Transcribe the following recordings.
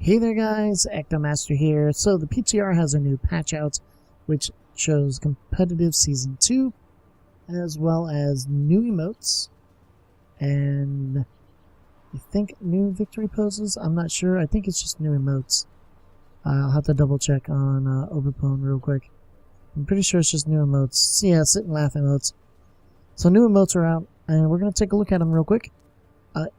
Hey there guys, EctoMaster here. So the PTR has a new patch out, which shows competitive Season 2, as well as new emotes, and I think new victory poses. I'm not sure. I think it's just new emotes. I'll have to double check on Overwatch real quick. I'm pretty sure it's just new emotes. Yeah, sit and laugh emotes. So new emotes are out, and we're going to take a look at them real quick.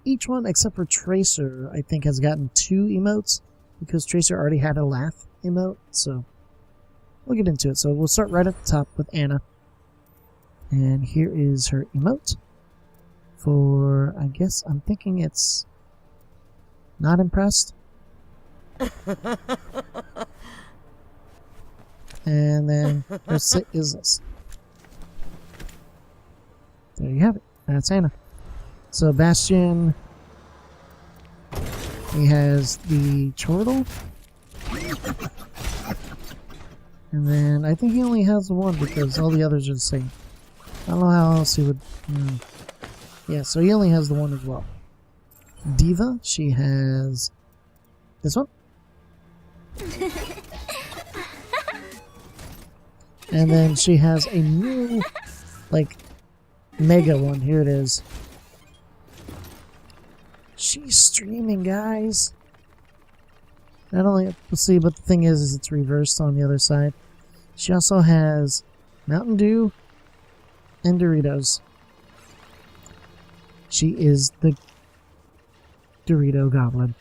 Each one, except for Tracer, I think has gotten 2 emotes, because Tracer already had a laugh emote, so we'll get into it. So we'll start right at the top with Anna. And here is her emote for, I guess, I'm thinking it's not impressed. And then her sit is this. There you have it. That's Anna. So Bastion, he has the chortle, and then I think he only has the one because all the others are the same. I don't know how else he would. Yeah, so he only has the one as well. Diva, she has this one, and then she has a new, like, mega one. Here it is. She's streaming, guys. Not only, we'll see, but the thing is it's reversed on the other side. She also has Mountain Dew and Doritos. She is the Dorito Goblin.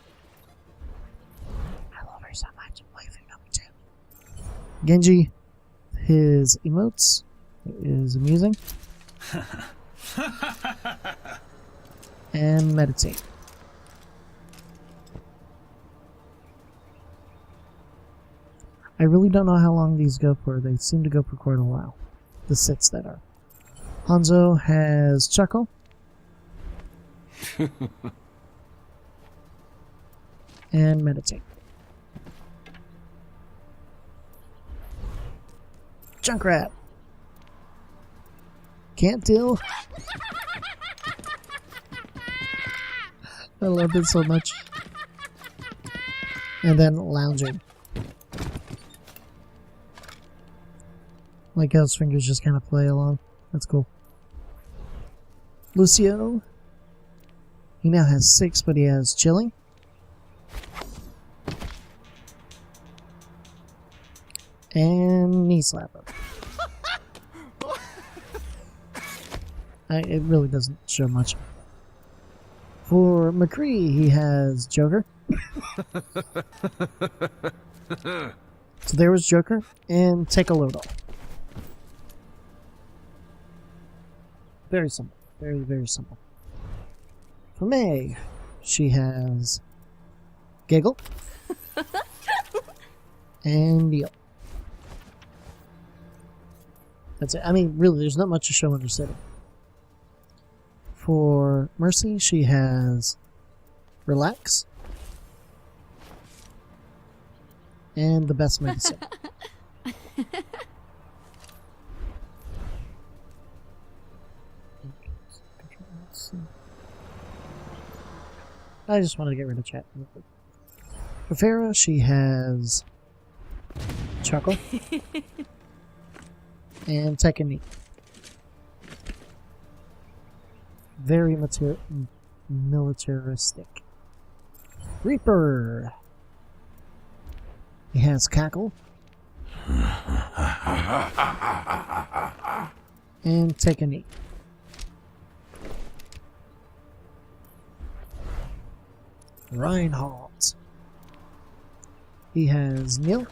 I love her so much. Waifu number 2. Genji, his emotes is amusing. And meditate. I really don't know how long these go for. They seem to go for quite a while. The sits that are. Hanzo has Chuckle. And meditate. Junkrat. Can't deal. I love it so much. And then lounging. Like how his fingers just kind of play along. That's cool. Lucio. He now has 6, but he has chilling. And knee slapper. It really doesn't show much. For McCree, he has Joker. So there was Joker and Take a Load Off. Very simple. Very, very simple. For Meg, she has Giggle and Neil. That's it. I mean, really, there's not much to show under setting. For Mercy, she has Relax and the best medicine. I just wanted to get rid of chat. For Pharaoh, she has Chuckle and Take a Knee. Very militaristic. Reaper. He has Cackle. And Take a Knee. Reinhardt. He has Neil.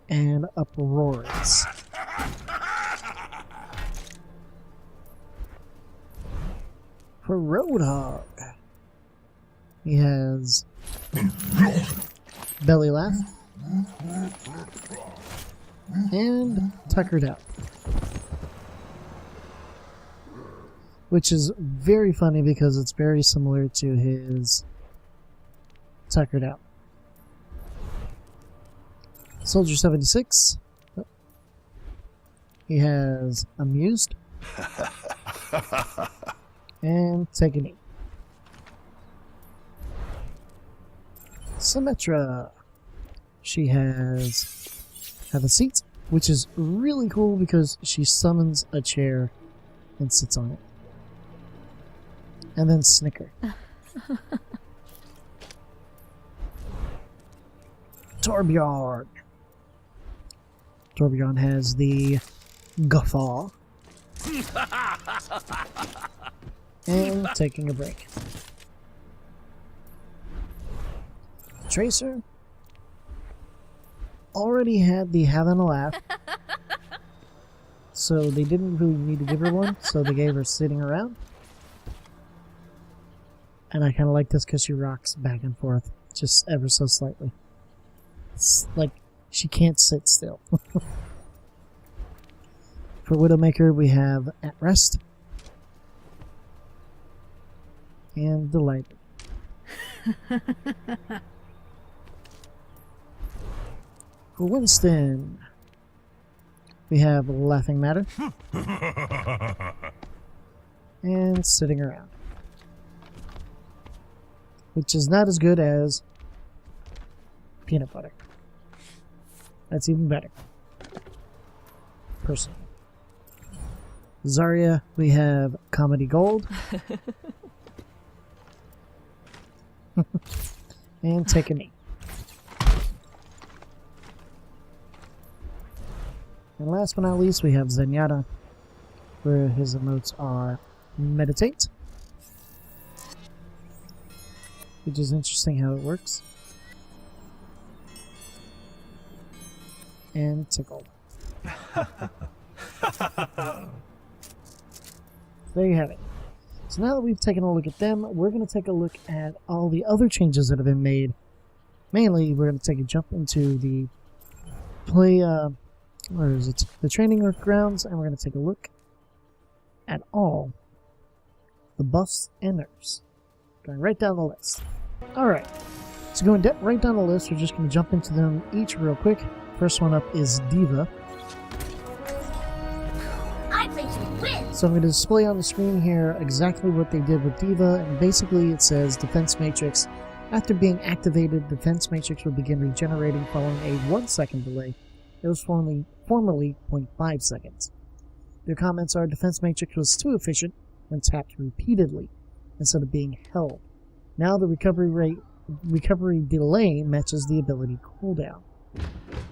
And Uproarious. For Roadhog, he has Belly Laugh and Tuckered Out, which is very funny because it's very similar to his Tuckered Out. Soldier 76, he has Amused and Take a Knee. Symmetra. She has Have a Seat, which is really cool because she summons a chair and sits on it. And then Snicker. Torbjorn. Torbjorn has the Guffaw. And taking a break. Tracer already had the Having a Laugh, so they didn't really need to give her one, so they gave her Sitting Around. And I kind of like this because she rocks back and forth, just ever so slightly. It's like she can't sit still. For Widowmaker, we have At Rest and Delighted. For Winston, we have Laughing Matter and Sitting Around, which is not as good as Peanut Butter. That's even better, personally. Zarya, we have Comedy Gold and Take a Knee. And last but not least, we have Zenyatta, where his emotes are Meditate, which is interesting how it works, and Tickle. There you have it. So now that we've taken a look at them, we're going to take a look at all the other changes that have been made. Mainly, we're going to take a jump into the the training grounds, and we're going to take a look at all the buffs and nerfs. Going right down the list. Alright, so going right down the list, we're just going to jump into them each real quick. First one up is Diva. So I'm going to display on the screen here exactly what they did with Diva, and basically it says Defense Matrix. After being activated, Defense Matrix will begin regenerating following a 1 second delay. It was formerly 0.5 seconds. Their comments are, Defense Matrix was too efficient when tapped repeatedly instead of being held. Now the recovery delay matches the ability cooldown.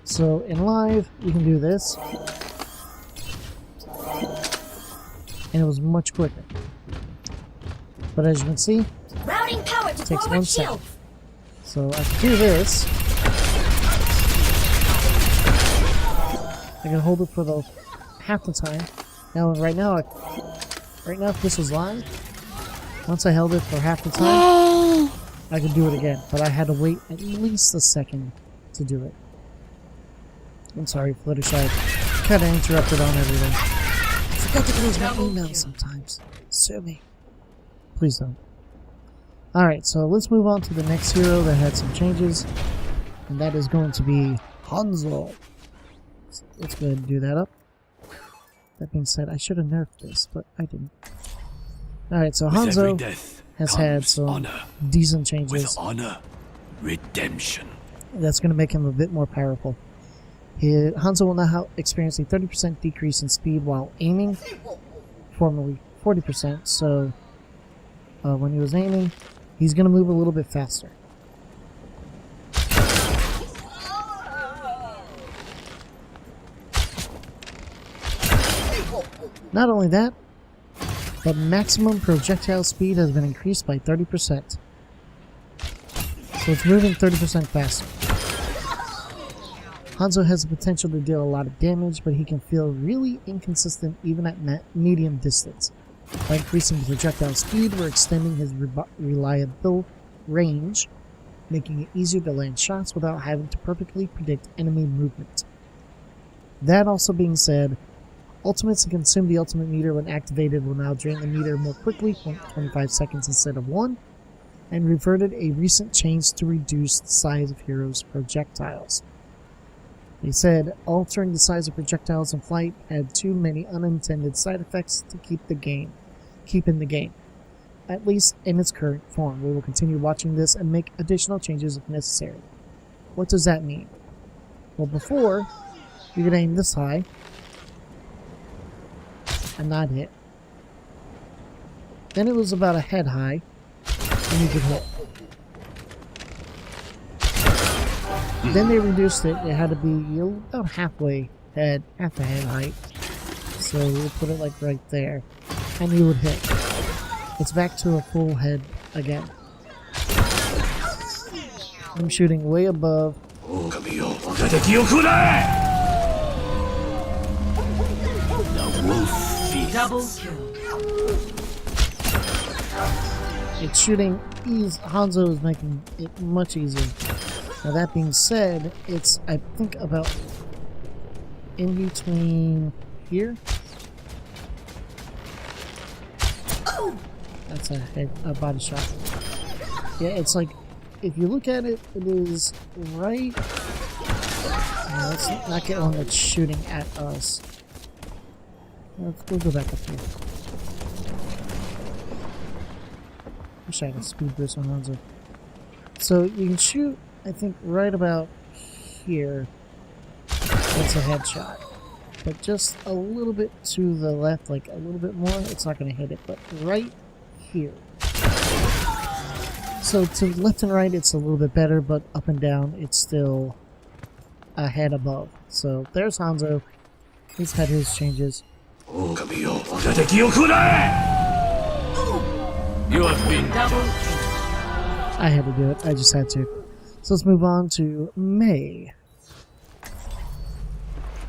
So in live, you can do this, and it was much quicker. But as you can see, routing power to it takes 1 forward second. shield. So I can do this. I can hold it for the half the time. Now, right now, if this was live, once I held it for half the time, I could do it again. But I had to wait at least a second to do it. I'm sorry, Fluttershy. Kind of interrupted on everything. I forgot to close my email sometimes. Sue me. Please don't. Alright, so let's move on to the next hero that had some changes. And that is going to be Hanzo. So let's go ahead and do that up. That being said, I should have nerfed this, but I didn't. Alright, so Hanzo has had some decent changes. With honor, redemption. That's going to make him a bit more powerful. Hanzo will now experience a 30% decrease in speed while aiming, formerly 40%, so when he was aiming, he's going to move a little bit faster. Not only that, but maximum projectile speed has been increased by 30%. So it's moving 30% faster. Hanzo has the potential to deal a lot of damage, but he can feel really inconsistent even at medium distance. By increasing projectile speed, we're extending his reliable range, making it easier to land shots without having to perfectly predict enemy movement. That also being said, ultimates that consume the ultimate meter when activated will now drain the meter more quickly, 25 seconds instead of 1, and reverted a recent change to reduce the size of heroes' projectiles. They said, altering the size of projectiles in flight had too many unintended side effects to keep in the game. at least in its current form. We will continue watching this and make additional changes if necessary. What does that mean? Well, before, you could aim this high and not hit. Then it was about a head high, and you could hit. Then they reduced it. It had to be about halfway head, half the head height. So we'll put it like right there, and you would hit. It's back to a full head again. I'm shooting way above. The wolf feeds. Double kill. It's shooting easy. Hanzo is making it much easier. Now that being said, it's, I think, about in between here. That's a body shot. Yeah, it's like, if you look at it, it is right. Let's not get one that's shooting at us. We'll go back up here. Wish I had a speed boost on Hanzo. So you can shoot, I think, right about here. That's a headshot. But just a little bit to the left, like a little bit more, it's not going to hit it. But right here. So to left and right, it's a little bit better, but up and down, it's still a head above. So there's Hanzo. He's had his changes. You have been double. I had to do it. I just had to. So let's move on to Mei.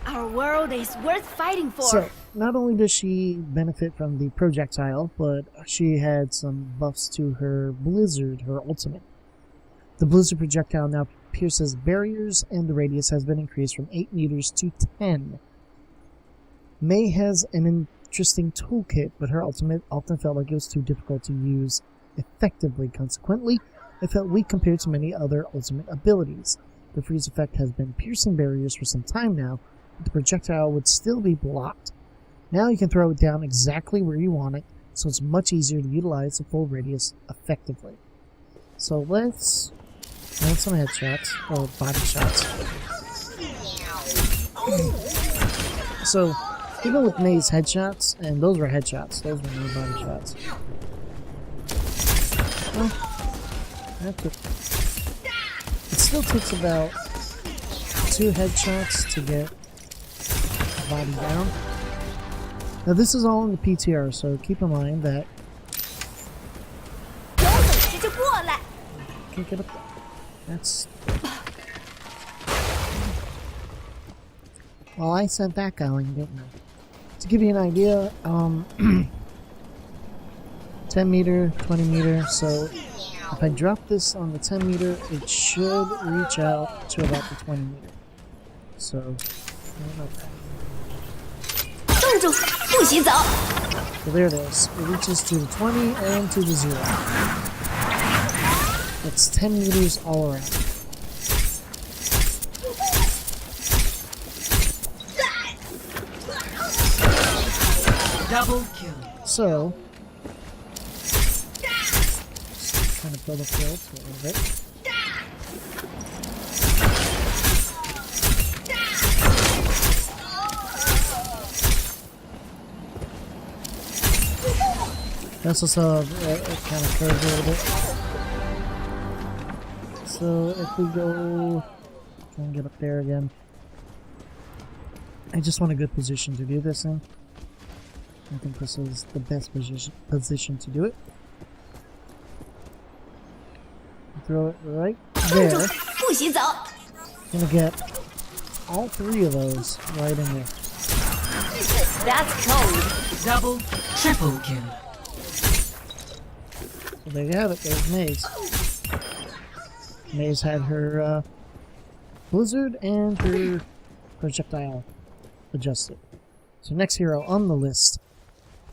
Our world is worth fighting for. So, not only does she benefit from the projectile, but she had some buffs to her Blizzard, her ultimate. The Blizzard projectile now pierces barriers, and the radius has been increased from 8 meters to 10. Mei has an interesting toolkit, but her ultimate often felt like it was too difficult to use effectively. Consequently, it felt weak compared to many other ultimate abilities. The freeze effect has been piercing barriers for some time now, but the projectile would still be blocked. Now you can throw it down exactly where you want it, so it's much easier to utilize the full radius effectively. So let's add some headshots, or body shots. So, even with Mei's headshots, and those were headshots, those were no body shots. Well, it still takes about 2 headshots to get the body down. Now this is all in the PTR, so keep in mind that can't get up there. That's well, I sent that going, didn't I? To give you an idea, 10 meter, 20 meter, so if I drop this on the 10 meter, it should reach out to about the 20 meter. So, how about that? So there it is. It reaches to the 20 and to the 0. It's 10 meters all around. Double kill. So, kind of build up the ult a little bit. I also saw it kind of curved a little bit. So if we go, try and get up there again. I just want a good position to do this in. I think this is the best position to do it. Throw it right there. Gonna get all 3 of those right in there. That's cold. Double, triple kill. So there you have it, there's Mei's. Mei's had her Blizzard and her projectile adjusted. So next hero on the list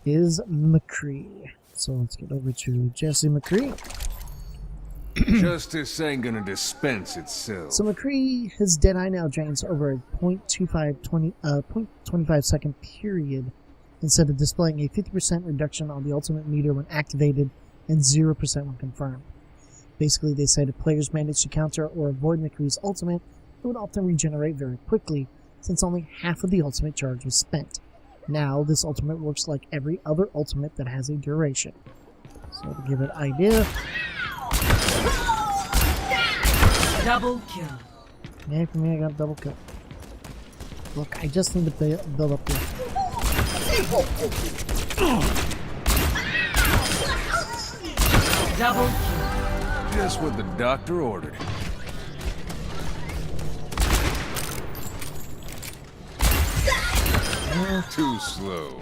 is McCree. So let's get over to Jesse McCree. Justice ain't gonna dispense itself. So McCree, his Deadeye now drains over a 0.25 second period. Instead of displaying a 50% reduction on the ultimate meter when activated, and 0% when confirmed. Basically, they said if players managed to counter or avoid McCree's ultimate, it would often regenerate very quickly, since only half of the ultimate charge was spent. Now, this ultimate works like every other ultimate that has a duration. So to give it an idea... Double kill. Yeah, for me, I got a double kill. Look, I just need to build up here. Double kill. Just what the doctor ordered. Too slow.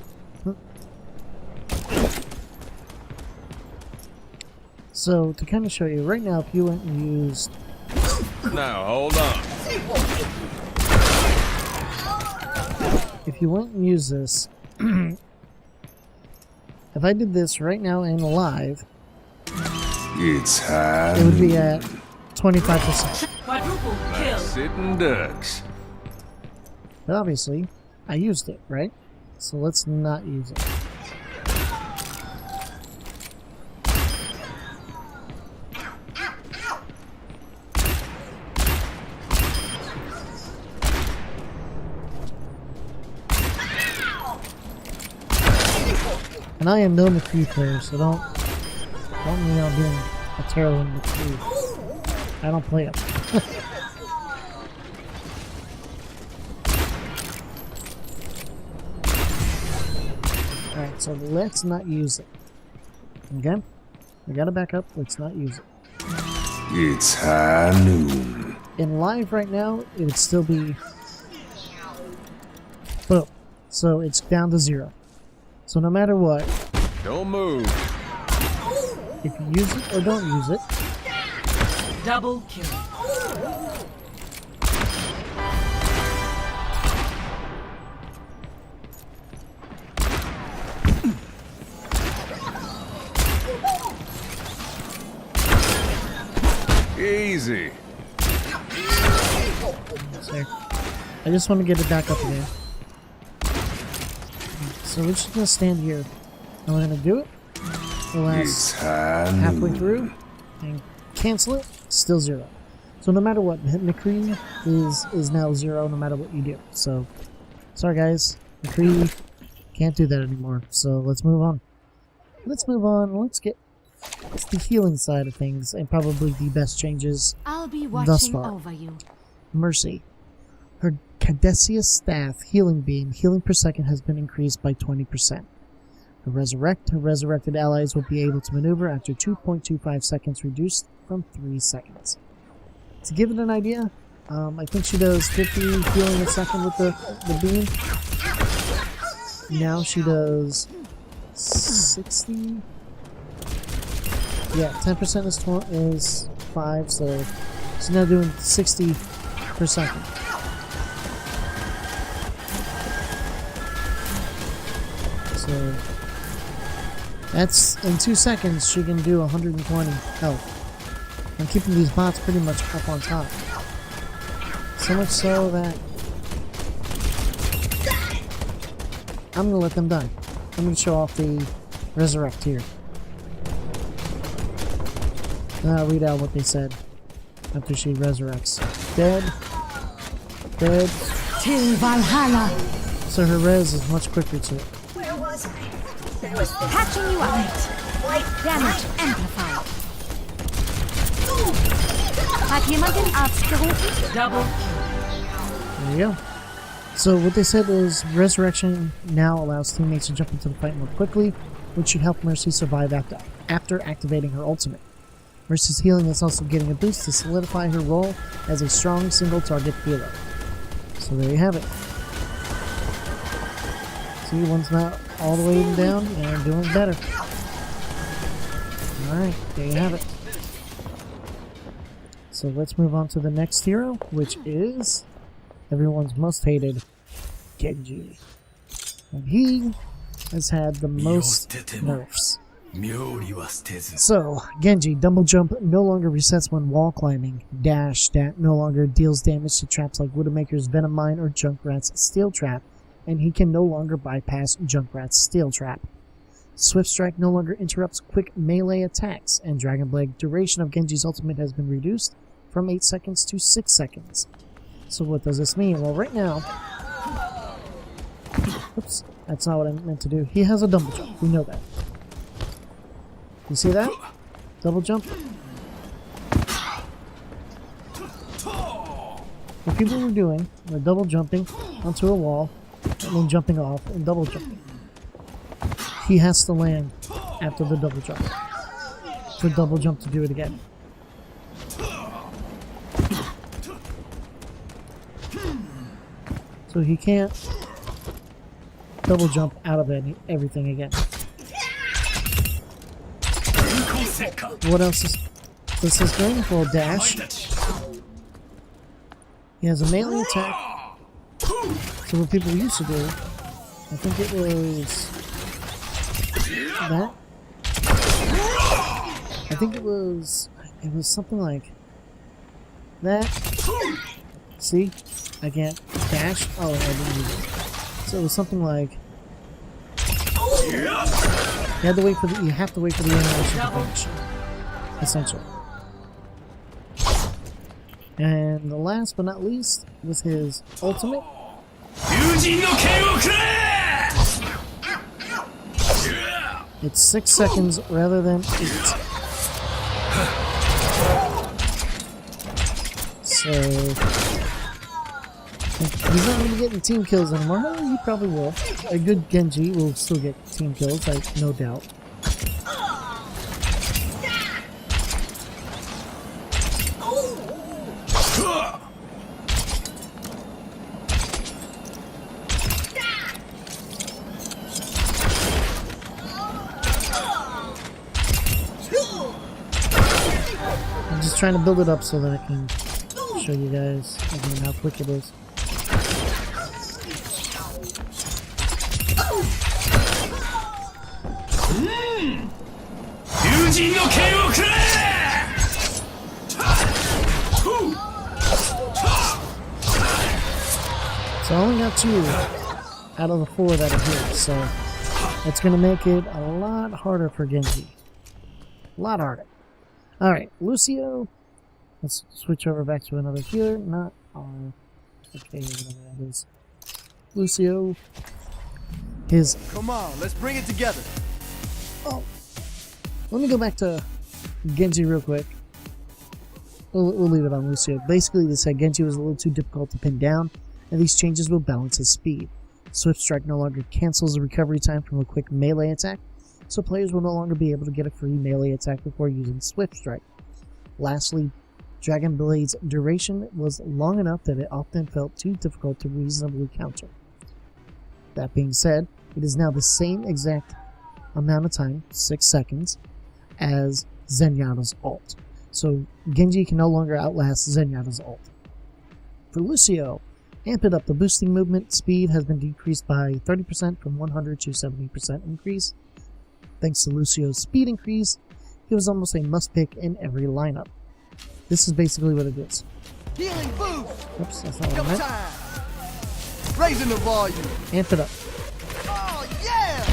So, to kind of show you, right now, if you went and used... Now, hold on. If you went and used this... if I did this right now in live, It's high. it would be at 25%. Quadruple kill. Sitting ducks. But obviously, I used it, right? So let's not use it. And I am no McCree player, so don't mean I'm being a terrible McCree. I don't play it. Alright, so let's not use it. Okay? We gotta back up, let's not use it. It's high noon. In live right now, it would still be... Boom. So it's down to 0. So no matter what, Don't move. if you use it or don't use it, Double kill. Easy. sorry. I just want to get it back up again. So we're just gonna stand here. And we're gonna do it. The It's last high halfway noon. through and cancel it, still 0. So no matter what, McCree is now 0 no matter what you do. So sorry guys, McCree can't do that anymore. So let's move on. Let's move on. Let's get the healing side of things and probably the best changes. I'll be Thus watching far. over you. Mercy. Her Caduceus staff healing beam healing per second has been increased by 20%. Her resurrected allies will be able to maneuver after 2.25 seconds, reduced from 3 seconds. To give it an idea, I think she does 50 healing a second with the beam. Now she does 60. Yeah, 10% is 5, so she's now doing 60 per second. So that's in 2 seconds she can do 120 health. I'm keeping these bots pretty much up on top. So much so that I'm gonna let them die. I'm gonna show off the resurrect here. And I'll read out what they said after she resurrects. Dead. Dead. Till Valhalla. So her res is much quicker too. Where was I? Patching you up. Damage amplified. Hat jemand den Arzt gerufen? Double There you go. So what they said is resurrection now allows teammates to jump into the fight more quickly, which should help Mercy survive after activating her ultimate. Mercy's healing is also getting a boost to solidify her role as a strong single target healer. So there you have it. See, one's not all the way down and doing better. Alright, there you have it. So let's move on to the next hero, which is everyone's most hated, Genji. And he has had the most nerfs. So, Genji, double jump no longer resets when wall climbing. Dash, that no longer deals damage to traps like Widowmaker's Venom Mine or Junkrat's Steel Trap, and he can no longer bypass Junkrat's Steel Trap. Swift Strike no longer interrupts quick melee attacks, and Dragon Blade duration of Genji's ultimate has been reduced from 8 seconds to 6 seconds. So what does this mean? Well, right now... Oops, that's not what I meant to do. He has a double jump. We know that. You see that? Double jump. What people were doing, they're double jumping onto a wall, and then jumping off and double jumping. He has to land after the double jump. For double jump to do it again. So he can't double jump out of everything again. What else does this bring? Well, dash. He has a melee attack. So what people used to do, I think it was that. I think it was something like that. See? I can't dash. Oh, I didn't use it. So it was something like you have to wait for the animation to finish. Essentially. And the last but not least was his ultimate. It's 6 seconds rather than 8. So he's not going to be getting team kills anymore. No, he probably will. A good Genji will still get team kills, no doubt. I'm just trying to build it up so that I can show you guys again how quick it is. So I only got 2 out of the 4 that are here, so it's going to make it a lot harder for Genji. A lot harder. Alright, Lucio. Let's switch over back to another healer, not our... Okay, whatever that is. Lucio. His... Come on, let's bring it together. Oh. Let me go back to Genji real quick. We'll leave it on Lucio. Basically, they said Genji was a little too difficult to pin down, and these changes will balance his speed. Swift Strike no longer cancels the recovery time from a quick melee attack, so players will no longer be able to get a free melee attack before using Swift Strike. Lastly, Dragon Blade's duration was long enough that it often felt too difficult to reasonably counter. That being said, it is now the same exact amount of time, 6 seconds, as Zenyatta's ult. So Genji can no longer outlast Zenyatta's ult. For Lucio, amp it up. The boosting movement speed has been decreased by 30% from 100 to 70% increase. Thanks to Lucio's speed increase, he was almost a must-pick in every lineup. This is basically what it is. Healing boost. Oops, that's not what I meant. Time. Raising the volume. Amp it up. Oh yeah!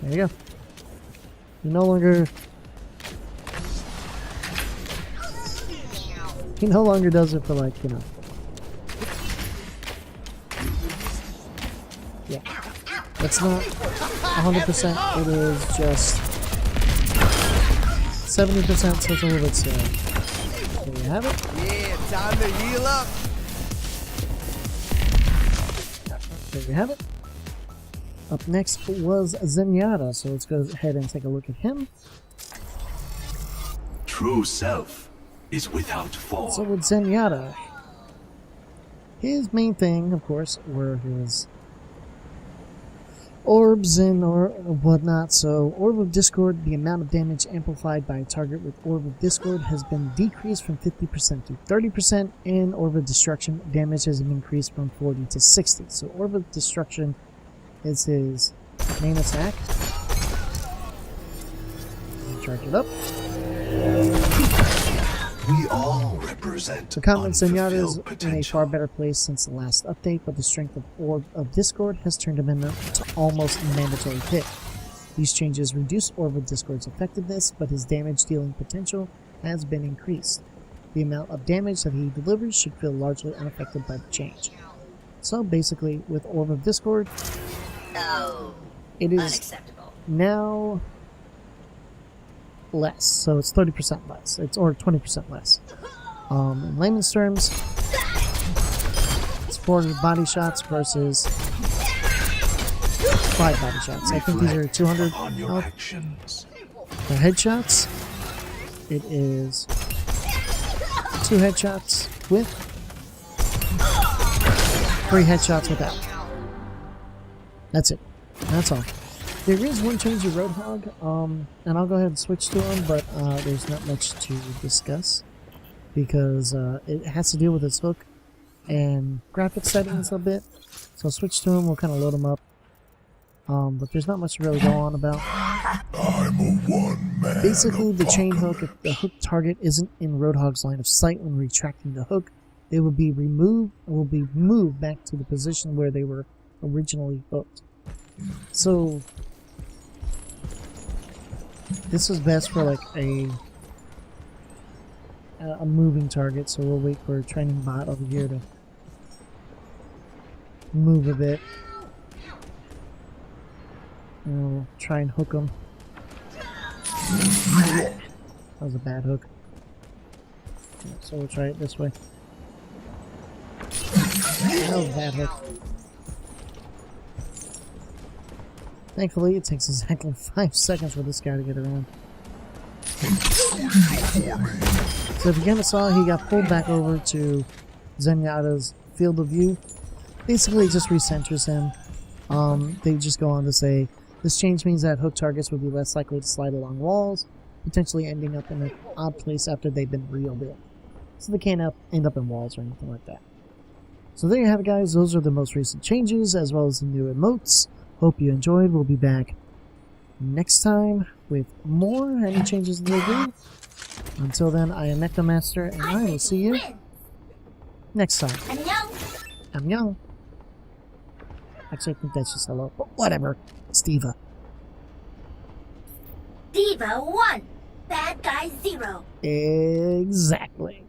There you go. He no longer... He no longer does it for, like, you know... Yeah. It's not 100%, it is just 70%, so it's a little bit slow. There you have it. Yeah, time to heal up. There you have it. Up next was Zenyatta, so let's go ahead and take a look at him. True self is without form. So with Zenyatta, his main thing, of course, were his orbs and or whatnot. So Orb of Discord, the amount of damage amplified by a target with Orb of Discord has been decreased from 50% to 30%, and Orb of Destruction damage has been increased from 40 to 60. So Orb of Destruction is his main attack. Charge it up. We all represent The comments Zenyatta is unfulfilled in a far potential. better place since the last update, but the strength of Orb of Discord has turned him into almost mandatory pick. These changes reduce Orb of Discord's effectiveness, but his damage dealing potential has been increased. The amount of damage that he delivers should feel largely unaffected by the change. So basically, with Orb of Discord, it is Unacceptable. now less, so it's 30% less, or 20% less. In layman's terms, it's 4 body shots versus 5 body shots. I think these are 200 on your health. actions. For headshots, it is 2 headshots with 3 headshots without. That's it. That's all. There is one change in Roadhog, and I'll go ahead and switch to him, but there's not much to discuss because it has to deal with its hook and graphic settings a bit. So I'll switch to him, we'll kind of load him up. But there's not much to really go on about. Basically, the chain hook, if the hook target isn't in Roadhog's line of sight when retracting the hook, they will be removed or will be moved back to the position where they were originally hooked. So this is best for like a moving target, so we'll wait for a training bot over here to move a bit. And we'll try and hook him. That was a bad hook. Yeah, so we'll try it this way. That was a bad hook. Thankfully, it takes exactly 5 seconds for this guy to get around. So if you kind of saw, he got pulled back over to Zenyatta's field of view. Basically, it just recenters him. They just go on to say, this change means that hook targets will be less likely to slide along walls, potentially ending up in an odd place after they've been reeled in. So they can't end up in walls or anything like that. So there you have it, guys. Those are the most recent changes, as well as the new emotes. Hope you enjoyed. We'll be back next time with more. Any changes that they do. Until then, I am EctoMaster, and I will see you next time. I'm young. Actually, I think that's just hello. But whatever. It's Diva. Diva 1, bad guy 0. Exactly.